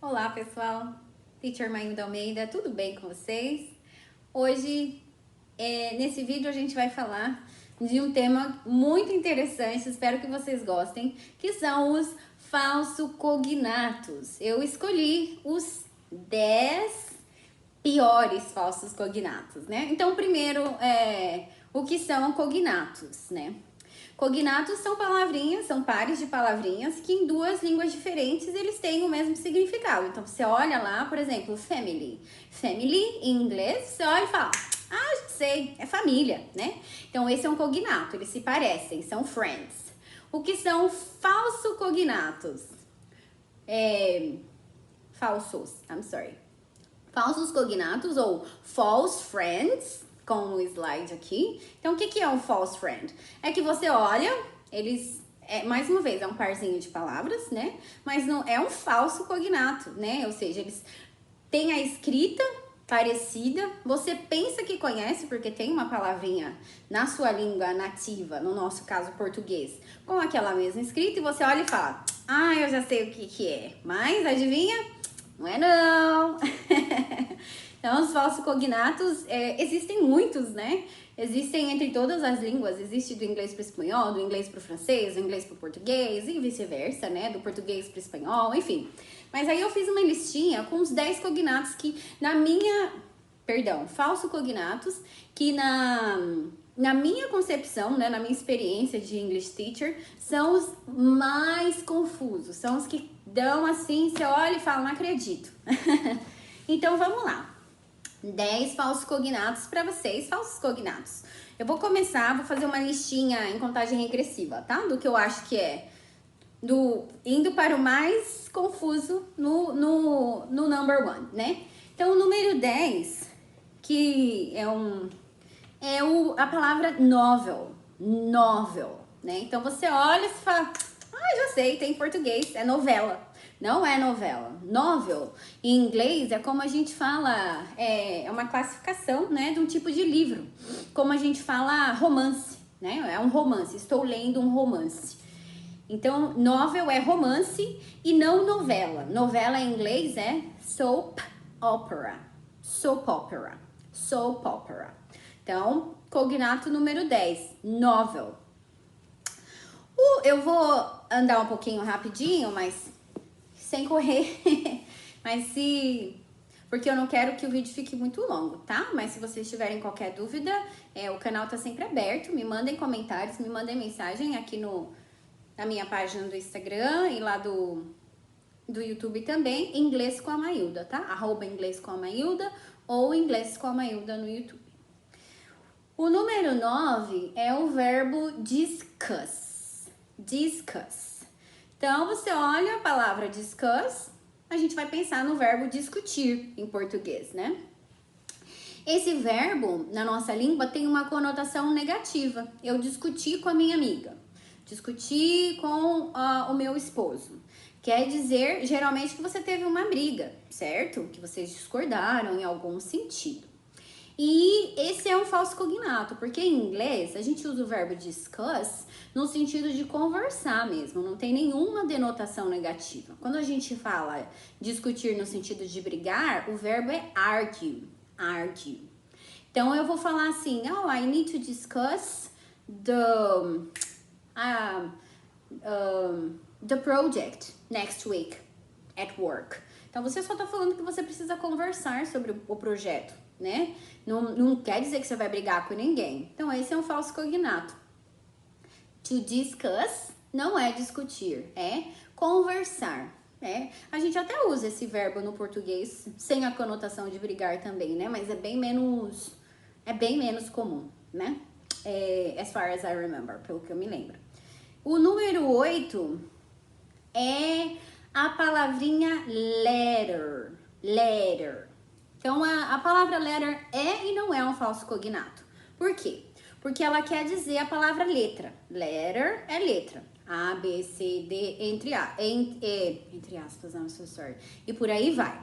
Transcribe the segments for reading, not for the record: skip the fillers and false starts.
Olá, pessoal. Teacher Mailda Almeida, tudo bem com vocês? Hoje, nesse vídeo, a gente vai falar de um tema muito interessante, espero que vocês gostem, que são os falsocognatos. Eu escolhi os 10 piores falsos cognatos, né? Então, primeiro, o que são cognatos, né? Cognatos são palavrinhas, são pares de palavrinhas que em duas línguas diferentes eles têm o mesmo significado. Então você olha lá, por exemplo, family. Family em inglês, você olha e fala, já sei, é família, né? Então esse é um cognato, eles se parecem, são friends. O que são falsocognatos? Falsos cognatos ou false friends, com o slide aqui. Então, o que é um false friend? É que você olha, mais uma vez, é um parzinho de palavras, né? Mas não é um falso cognato, né? Ou seja, eles têm a escrita parecida, você pensa que conhece, porque tem uma palavrinha na sua língua nativa, no nosso caso português, com aquela mesma escrita, e você olha e fala, eu já sei o que é. Mas, adivinha? Não é não! Então, os falsos cognatos, existem muitos, né? Existem entre todas as línguas, existe do inglês para o espanhol, do inglês para o francês, do inglês para o português e vice-versa, né? Do português para o espanhol, enfim. Mas aí eu fiz uma listinha com os 10 cognatos que falsos cognatos, que na minha concepção, né, na minha experiência de English teacher, são os mais confusos, são os que dão assim, você olha e fala, não acredito. Então vamos lá. 10 falsos cognatos para vocês, falsos cognatos. Eu vou fazer uma listinha em contagem regressiva, tá? Do que eu acho que é indo para o mais confuso no number one, né? Então, o número 10, que a palavra novel, né? Então, você olha e fala, já sei, tem em português, é novela. Não é novela. Novel, em inglês, é como a gente fala, é uma classificação, né, de um tipo de livro. Como a gente fala romance, né? É um romance, estou lendo um romance. Então, novel é romance e não novela. Novela em inglês é soap opera. Soap opera. Soap opera. Então, cognato número 10, novel. Eu vou andar um pouquinho rapidinho, mas sem correr. Porque eu não quero que o vídeo fique muito longo, tá? Mas se vocês tiverem qualquer dúvida, o canal tá sempre aberto. Me mandem comentários, me mandem mensagem aqui na minha página do Instagram e lá do YouTube também, Inglês com a Mailda, tá? @Inglês com a Mailda ou Inglês com a Mailda no YouTube. O número 9 é o verbo discuss. Discuss. Então, você olha a palavra discuss, a gente vai pensar no verbo discutir em português, né? Esse verbo, na nossa língua, tem uma conotação negativa. Eu discuti com a minha amiga. Discuti com o meu esposo. Quer dizer, geralmente, que você teve uma briga, certo? Que vocês discordaram em algum sentido. E esse é um falso cognato, porque em inglês a gente usa o verbo discuss no sentido de conversar mesmo, não tem nenhuma denotação negativa. Quando a gente fala discutir no sentido de brigar, o verbo é argue, argue. Então eu vou falar assim, I need to discuss the project next week at work. Então você só tá falando que você precisa conversar sobre o projeto, né? Não quer dizer que você vai brigar com ninguém. Então esse é um falso cognato. To discuss não é discutir, é conversar. A gente até usa esse verbo no português sem a conotação de brigar também, né? Mas é bem menos comum, né? As far as I remember, pelo que eu me lembro. O número 8 é a palavrinha letter. Letter. Então, a palavra letter é e não é um falso cognato. Por quê? Porque ela quer dizer a palavra letra. Letter é letra. A, B, C, D, entre aspas, I'm so sorry. E por aí vai.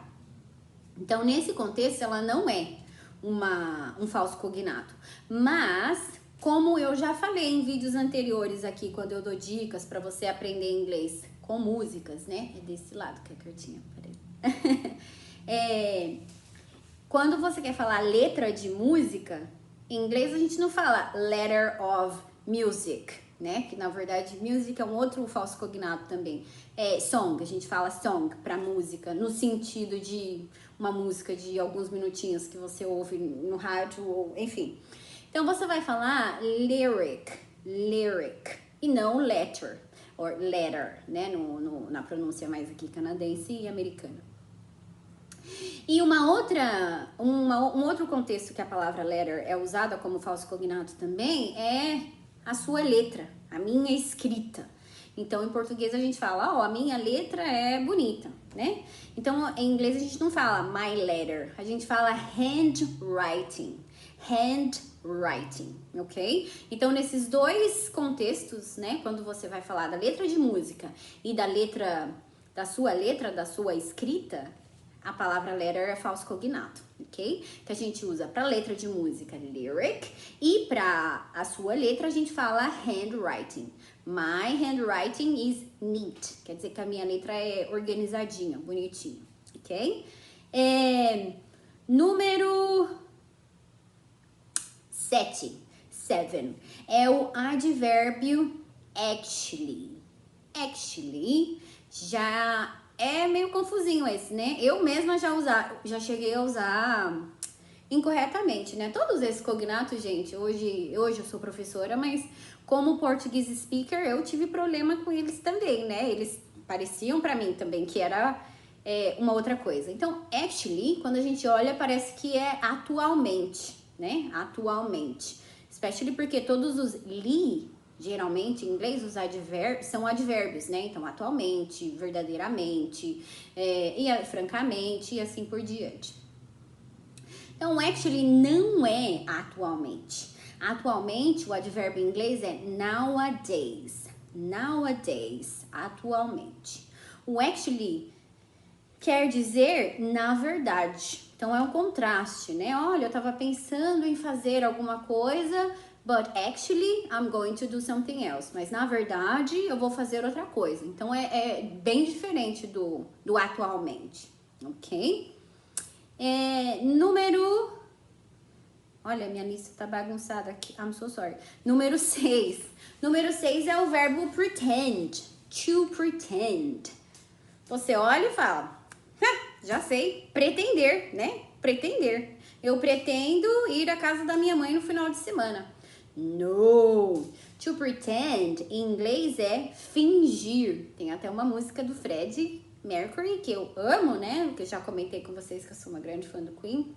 Então, nesse contexto, ela não é um falso cognato. Mas, como eu já falei em vídeos anteriores aqui, quando eu dou dicas para você aprender inglês com músicas, né? É desse lado que é a cartinha, peraí. Quando você quer falar letra de música, em inglês a gente não fala letter of music, né? Que na verdade music é um outro falso cognato também. É song, a gente fala song pra música, no sentido de uma música de alguns minutinhos que você ouve no rádio, ou enfim. Então você vai falar lyric, e não letter, or letter, né? Na pronúncia mais aqui canadense e americana. E um outro contexto que a palavra letter é usada como falso cognato também é a sua letra, a minha escrita. Então, em português a gente fala, a minha letra é bonita, né? Então, em inglês a gente não fala my letter, a gente fala handwriting, ok? Então, nesses dois contextos, né, quando você vai falar da letra de música e da sua escrita, a palavra letter é falso cognato, ok? Que a gente usa para letra de música, lyric, e para a sua letra a gente fala handwriting. My handwriting is neat, quer dizer que a minha letra é organizadinha, bonitinha, ok? Número 7, é o advérbio actually. Actually já é meio confusinho esse, né? Eu mesma já cheguei a usar incorretamente, né? Todos esses cognatos, gente, hoje eu sou professora, mas como português speaker, eu tive problema com eles também, né? Eles pareciam pra mim também que era uma outra coisa. Então, actually, quando a gente olha, parece que é atualmente, né? Atualmente. Especially porque todos os geralmente, em inglês, são advérbios, né? Então, atualmente, verdadeiramente, francamente e assim por diante. Então, actually não é atualmente. Atualmente, o advérbio em inglês é nowadays. Nowadays, atualmente. O actually quer dizer na verdade. Então, é um contraste, né? Olha, eu tava pensando em fazer alguma coisa, but actually, I'm going to do something else. Mas, na verdade, eu vou fazer outra coisa. Então, é bem diferente do atualmente, ok? Olha, minha lista tá bagunçada aqui. I'm so sorry. Número 6. Número 6 é o verbo pretend. To pretend. Você olha e fala, já sei, pretender, né? Pretender. Eu pretendo ir à casa da minha mãe no final de semana. No. To pretend, em inglês, é fingir. Tem até uma música do Fred Mercury, que eu amo, né? Que eu já comentei com vocês que eu sou uma grande fã do Queen.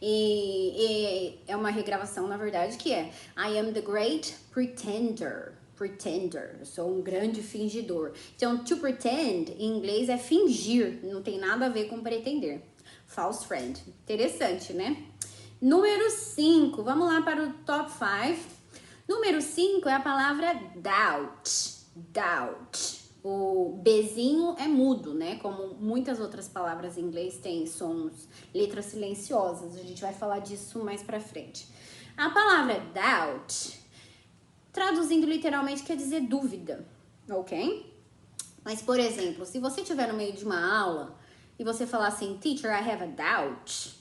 E é uma regravação, na verdade, que é I am the great pretender. Pretender, eu sou um grande fingidor. Então, to pretend, em inglês, é fingir. Não tem nada a ver com pretender. False friend. Interessante, né? Número 5. Vamos lá para o top 5. Número 5 é a palavra doubt. Doubt. O Bzinho é mudo, né? Como muitas outras palavras em inglês têm sons, letras silenciosas. A gente vai falar disso mais pra frente. A palavra doubt, traduzindo literalmente, quer dizer dúvida, ok? Mas, por exemplo, se você estiver no meio de uma aula e você falar assim, teacher, I have a doubt,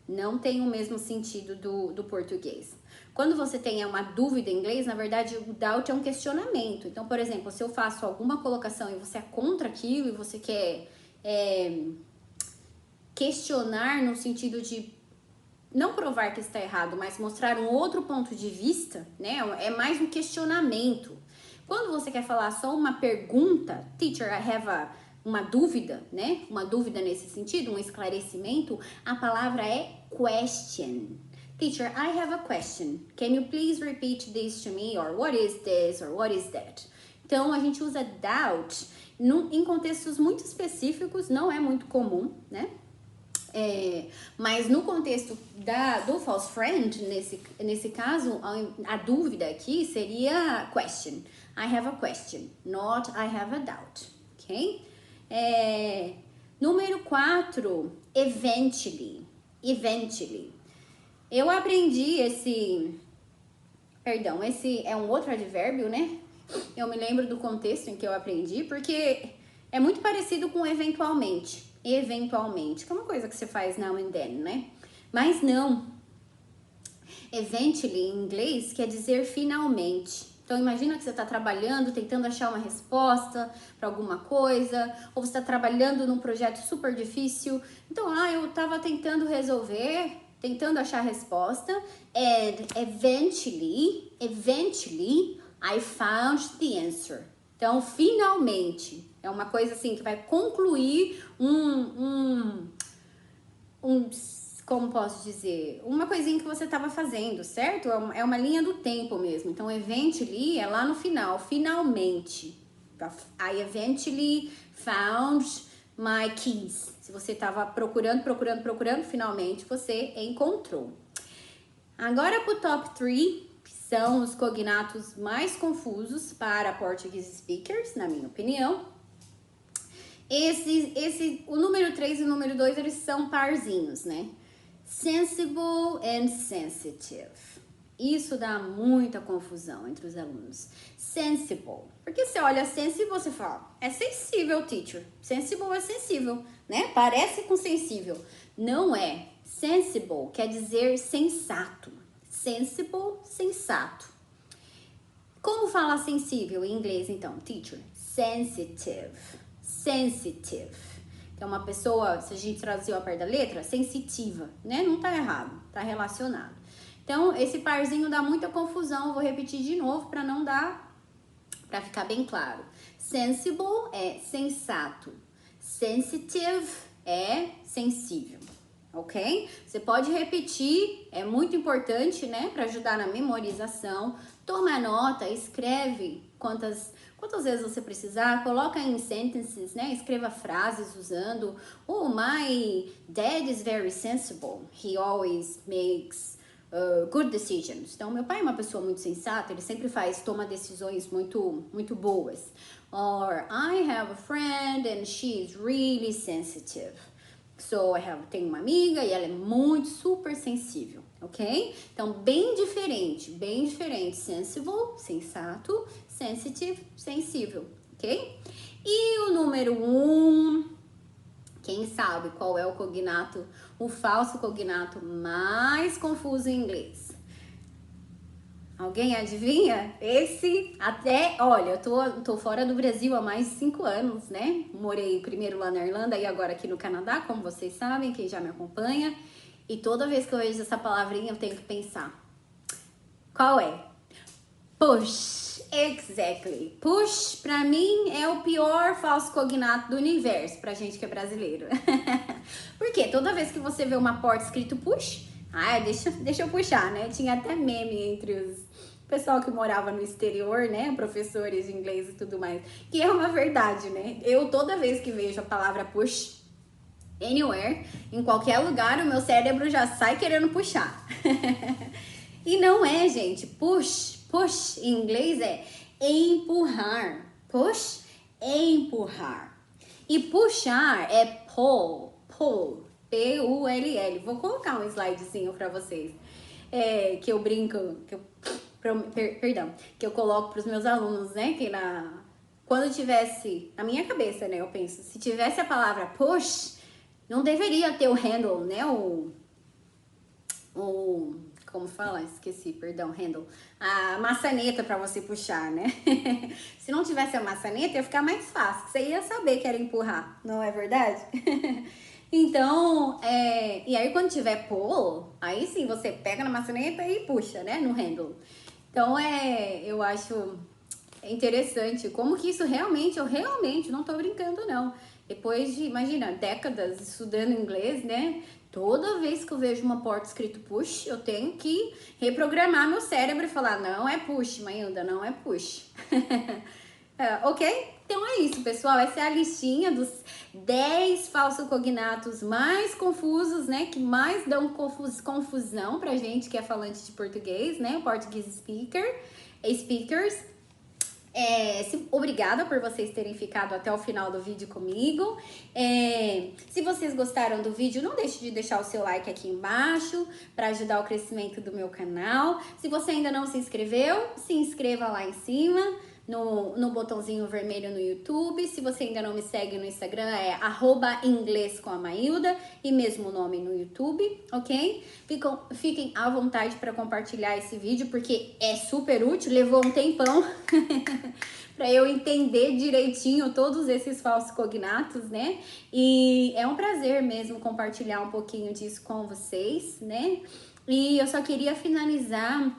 não tem o mesmo sentido do português. Quando você tem uma dúvida em inglês, na verdade, o doubt é um questionamento. Então, por exemplo, se eu faço alguma colocação e você é contra aquilo e você quer questionar no sentido de não provar que está errado, mas mostrar um outro ponto de vista, né? É mais um questionamento. Quando você quer falar só uma pergunta, teacher, I have uma dúvida, né? Uma dúvida nesse sentido, um esclarecimento, a palavra é question. Teacher, I have a question. Can you please repeat this to me? Or what is this? Or what is that? Então, a gente usa doubt em contextos muito específicos, não é muito comum, né? Mas no contexto do false friend, nesse caso, a dúvida aqui seria question. I have a question, not I have a doubt, ok? Número 4, eventually. Eventually. Eu aprendi esse é um outro advérbio, né? Eu me lembro do contexto em que eu aprendi, porque É muito parecido com eventualmente. Eventualmente, que é uma coisa que você faz now and then, né? Mas não. Eventually, em inglês, quer dizer finalmente. Então, imagina que você está trabalhando, tentando achar uma resposta para alguma coisa, ou você está trabalhando num projeto super difícil. Então, eu estava tentando resolver, tentando achar a resposta, and eventually, I found the answer. Então, finalmente, é uma coisa assim que vai concluir como posso dizer, uma coisinha que você estava fazendo, certo? É uma linha do tempo mesmo. Então, eventually é lá no final, finalmente. I eventually found my keys. Se você estava procurando, finalmente você encontrou. Agora para o top 3, que são os cognatos mais confusos para Portuguese speakers, na minha opinião. O número 3 e o número 2, eles são parzinhos, né? Sensible and sensitive. Isso dá muita confusão entre os alunos. Sensible. Porque você olha sensible, você fala, é sensível, teacher. Sensible é sensível, né? Parece com sensível. Não é. Sensible quer dizer sensato. Sensible, sensato. Como falar sensível em inglês, então, teacher? Sensitive. Sensitive. É uma pessoa, se a gente traduzir ao pé da letra, sensitiva, né? Não tá errado, tá relacionado. Então, esse parzinho dá muita confusão, vou repetir de novo para não dar, para ficar bem claro. Sensible é sensato, sensitive é sensível, ok? Você pode repetir, é muito importante, né? Para ajudar na memorização. Toma nota, escreve quantas vezes você precisar, coloca em sentences, né? Escreva frases usando. Oh, my dad is very sensible. He always makes good decisions. Então, meu pai é uma pessoa muito sensata, ele sempre toma decisões muito boas. Or, I have a friend and she is really sensitive. So, tenho uma amiga e ela é super sensível, ok? Então, bem diferente. Sensible, sensato, sensitive, sensível, ok? E o número 1, quem sabe qual é o falso cognato mais confuso em inglês? Alguém adivinha? Olha, eu tô fora do Brasil há mais de 5 anos, né? Morei primeiro lá na Irlanda e agora aqui no Canadá, como vocês sabem, quem já me acompanha. E toda vez que eu vejo essa palavrinha, eu tenho que pensar. Qual é? Push. Exactly. Push, pra mim, é o pior falso cognato do universo, pra gente que é brasileiro. Por quê? Toda vez que você vê uma porta escrito push, deixa eu puxar, né? Tinha até meme entre os pessoal que morava no exterior, né? Professores de inglês e tudo mais. Que é uma verdade, né? Eu, toda vez que vejo a palavra push, anywhere, em qualquer lugar, o meu cérebro já sai querendo puxar. E não é, gente. Push em inglês é empurrar. Push é empurrar. E puxar é pull. P-U-L-L. Vou colocar um slidezinho pra vocês. Que eu brinco, que eu coloco pros meus alunos, né? Quando tivesse, na minha cabeça, né? Eu penso, se tivesse a palavra push, não deveria ter o handle, né? Como fala? Esqueci, perdão, handle. A maçaneta para você puxar, né? Se não tivesse a maçaneta, ia ficar mais fácil. Você ia saber que era empurrar, não é verdade? Então, e aí quando tiver pull, aí sim você pega na maçaneta e puxa, né? No handle. Então, eu acho interessante como que isso eu realmente não tô brincando, não. Depois de, imagina, décadas estudando inglês, né? Toda vez que eu vejo uma porta escrito push, eu tenho que reprogramar meu cérebro e falar, não é push, Mailda, não é push. Ok? Então é isso, pessoal. Essa é a listinha dos 10 falsocognatos mais confusos, né? Que mais dão confusão pra gente que é falante de português, né? Portuguese speakers. Obrigada por vocês terem ficado até o final do vídeo comigo. Se vocês gostaram do vídeo, não deixe de deixar o seu like aqui embaixo para ajudar o crescimento do meu canal. Se você ainda não se inscreveu, se inscreva lá em cima. no botãozinho vermelho no YouTube. Se você ainda não me segue no Instagram, é @inglês_com_a_mailda e mesmo nome no YouTube, ok? Fiquem à vontade para compartilhar esse vídeo, porque é super útil, levou um tempão para eu entender direitinho todos esses falsos cognatos, né? E é um prazer mesmo compartilhar um pouquinho disso com vocês, né? E eu só queria finalizar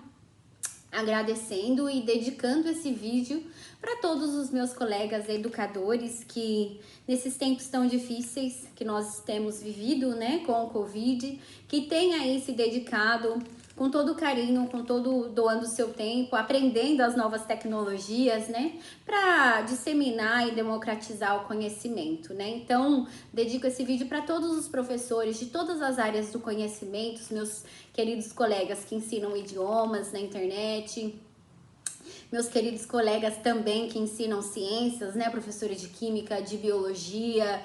agradecendo e dedicando esse vídeo para todos os meus colegas educadores que nesses tempos tão difíceis que nós temos vivido, né, com o Covid, que tem aí se dedicado com todo carinho, com todo doando seu tempo, aprendendo as novas tecnologias, né, para disseminar e democratizar o conhecimento, né? Então, dedico esse vídeo para todos os professores de todas as áreas do conhecimento, os meus queridos colegas que ensinam idiomas na internet, meus queridos colegas também que ensinam ciências, né, professores de química, de biologia,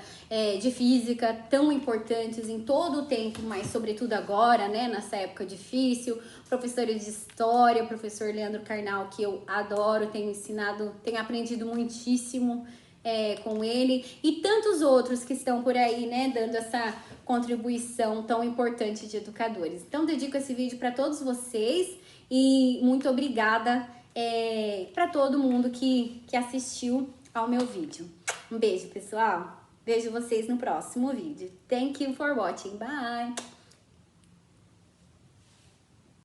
de física, tão importantes em todo o tempo, mas sobretudo agora, né, nessa época difícil, professores de história, professor Leandro Carnal, que eu adoro, tenho ensinado, tenho aprendido muitíssimo com ele, e tantos outros que estão por aí, né, dando essa contribuição tão importante de educadores. Então, dedico esse vídeo para todos vocês e muito obrigada para todo mundo que assistiu ao meu vídeo. Um beijo, pessoal. Vejo vocês no próximo vídeo. Thank you for watching. Bye!